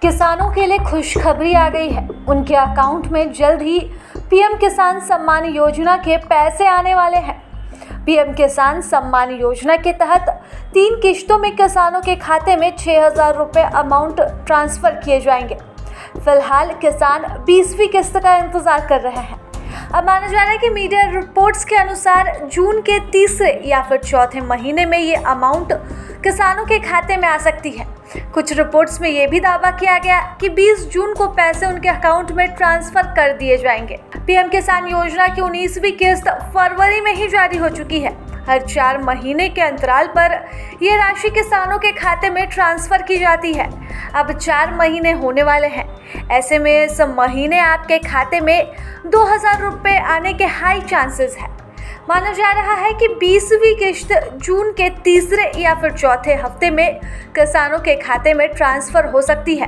किसानों के लिए खुशखबरी आ गई है। उनके अकाउंट में जल्द ही पीएम किसान सम्मान योजना के पैसे आने वाले हैं। पीएम किसान सम्मान योजना के तहत 3 किश्तों में किसानों के खाते में 6,000 रुपये अमाउंट ट्रांसफ़र किए जाएंगे। फिलहाल किसान 20वीं किस्त का इंतजार कर रहे हैं। अब माना जा रहा है कि मीडिया रिपोर्ट्स के अनुसार जून के तीसरे या फिर चौथे महीने में ये अमाउंट किसानों के खाते में आ सकती है। कुछ रिपोर्ट्स में ये भी दावा किया गया कि 20 जून को पैसे उनके अकाउंट में ट्रांसफर कर दिए जाएंगे। पीएम किसान योजना की 19वीं किस्त फरवरी में ही जारी हो चुकी है। हर 4 महीने के अंतराल पर ये राशि किसानों के खाते में ट्रांसफर की जाती है। अब 4 महीने होने वाले हैं। ऐसे में इस महीने आपके खाते में 2,000 रुपये आने के हाई चांसेस है। माना जा रहा है कि 20वीं किश्त जून के तीसरे या फिर चौथे हफ्ते में किसानों के खाते में ट्रांसफर हो सकती है।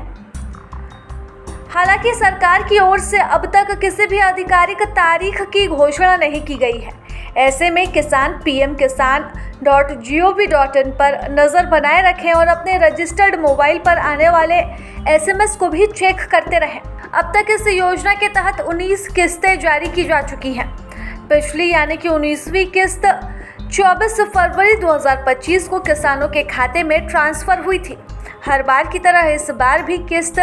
हालांकि सरकार की ओर से अब तक किसी भी आधिकारिक तारीख की घोषणा नहीं की गई है। ऐसे में किसान pmkisan.gov.in पर नज़र बनाए रखें और अपने रजिस्टर्ड मोबाइल पर आने वाले SMS को भी चेक करते रहें। अब तक इस योजना के तहत 19 किस्तें जारी की जा चुकी हैं। पिछली यानी कि 19वीं किस्त 24 फरवरी 2025 को किसानों के खाते में ट्रांसफ़र हुई थी। हर बार की तरह इस बार भी किस्त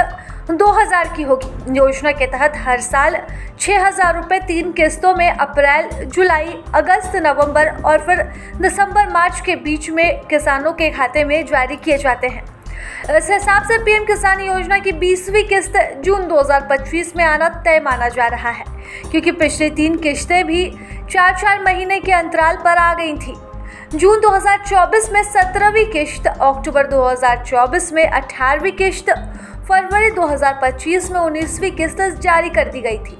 2,000 की होगी। योजना के तहत हर साल 6,000 रुपये 3 किस्तों में अप्रैल, जुलाई, अगस्त, नवंबर और फिर दिसंबर, मार्च के बीच में किसानों के खाते में जारी किए जाते हैं। इस हिसाब से पीएम किसान योजना की 20वीं किस्त जून 2025 में आना तय माना जा रहा है, क्योंकि पिछली 3 किश्तें भी 4-4 महीने के अंतराल पर आ गई थी। जून 2024 में 17वीं किश्त, अक्टूबर 2024 में 18वीं किश्त, फरवरी 2025 में 19वीं किस्त जारी कर दी गई थी।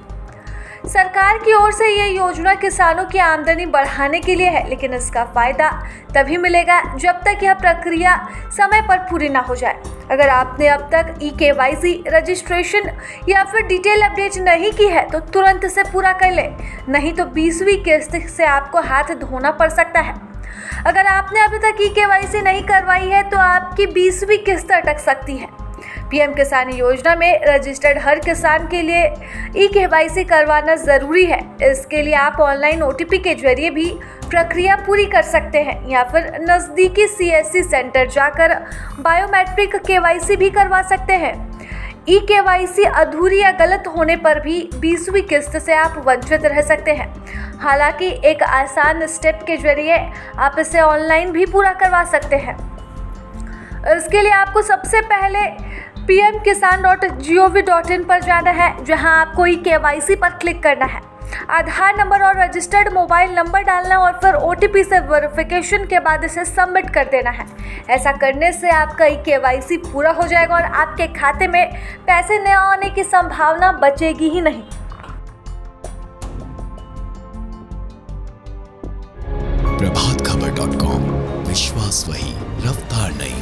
सरकार की ओर से ये योजना किसानों की आमदनी बढ़ाने के लिए है, लेकिन इसका फ़ायदा तभी मिलेगा जब तक यह प्रक्रिया समय पर पूरी ना हो जाए। अगर आपने अब तक eKYC रजिस्ट्रेशन या फिर डिटेल अपडेट नहीं की है तो तुरंत इसे पूरा कर लें, नहीं तो 20वीं किस्त से आपको हाथ धोना पड़ सकता है। अगर आपने अभी तक eKYC नहीं करवाई है तो आपकी 20वीं किस्त अटक सकती है। पीएम किसान योजना में रजिस्टर्ड हर किसान के लिए eKYC करवाना ज़रूरी है। इसके लिए आप ऑनलाइन OTP के जरिए भी प्रक्रिया पूरी कर सकते हैं या फिर नज़दीकी CSC सेंटर जाकर बायोमेट्रिक KYC भी करवा सकते हैं। eKYC अधूरी या गलत होने पर भी 20वीं किस्त से आप वंचित रह सकते हैं। हालांकि एक आसान स्टेप के जरिए आप इसे ऑनलाइन भी पूरा करवा सकते हैं। इसके लिए आपको सबसे पहले pmkisan.gov.in पर जाना है, जहां आपको eKYC पर क्लिक करना है। आधार नंबर और रजिस्टर्ड मोबाइल नंबर डालना और फिर OTP से वेरिफिकेशन के बाद इसे सबमिट कर देना है। ऐसा करने से आपका eKYC पूरा हो जाएगा और आपके खाते में पैसे न आने की संभावना बचेगी ही नहीं। प्रभातखबर.com, विश्वास वही, रफ्तार नहीं।